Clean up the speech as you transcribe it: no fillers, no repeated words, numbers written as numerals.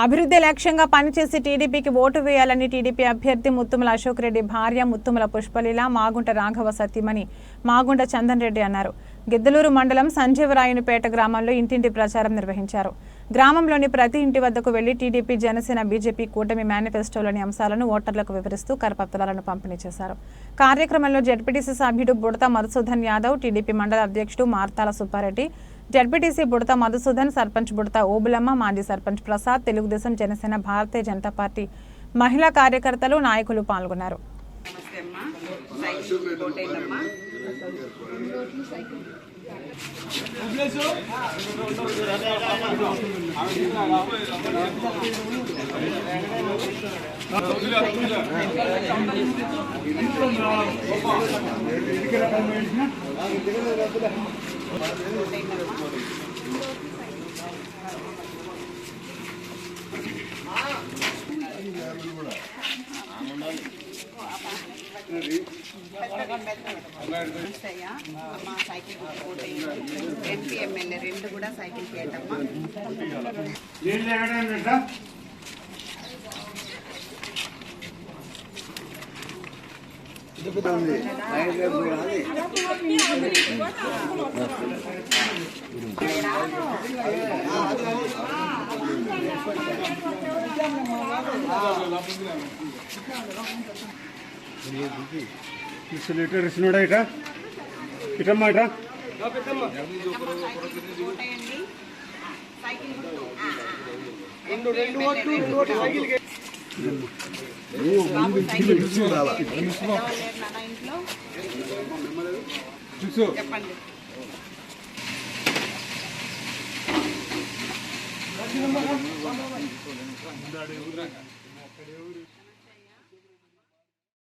అభివృద్ధి లక్ష్యంగా పనిచేసి టీడీపీకి ఓటు వేయాలని టీడీపీ అభ్యర్థి ముత్తుమల అశోక్ రెడ్డి భార్య ముత్తుమల పుష్పలీల మాగుంట రాఘవ సతీమణి మాగుంట చందన్ రెడ్డి అన్నారు. గిద్దలూరు మండలం సంజీవరాయునిపేట గ్రామంలో ఇంటింటి ప్రచారం నిర్వహించారు. గ్రామంలోని ప్రతి ఇంటి వద్దకు వెళ్లి టీడీపీ, జనసేన, బీజేపీ కూటమి మేనిఫెస్టోలోని అంశాలను ఓటర్లకు వివరిస్తూ కరపత్రాలను పంపిణీ చేశారు. కార్యక్రమంలో జెడ్పీటీసీ సభ్యుడు బుడత మధుసూదన్ యాదవ్, టీడీపీ మండల అధ్యక్షుడు మార్తాల సుబ్బారెడ్డి, జెడ్పీటీసీ బుడత మధుసూదన్, సర్పంచ్ బుడత ఓబులమ్మ, మాజీ సర్పంచ్ ప్రసాద్, తెలుగుదేశం, జనసేన, భారతీయ జనతా పార్టీ మహిళా కార్యకర్తలు, నాయకులు పాల్గొన్నారు. ఎంపీ ఎమ్మెల్యే రెండు కూడా సైకిల్ కేటమ్మా. లీటర్ ఇస్తున్నాడా ఇటా ఇటమ్మా ఇటా చెప్పండి.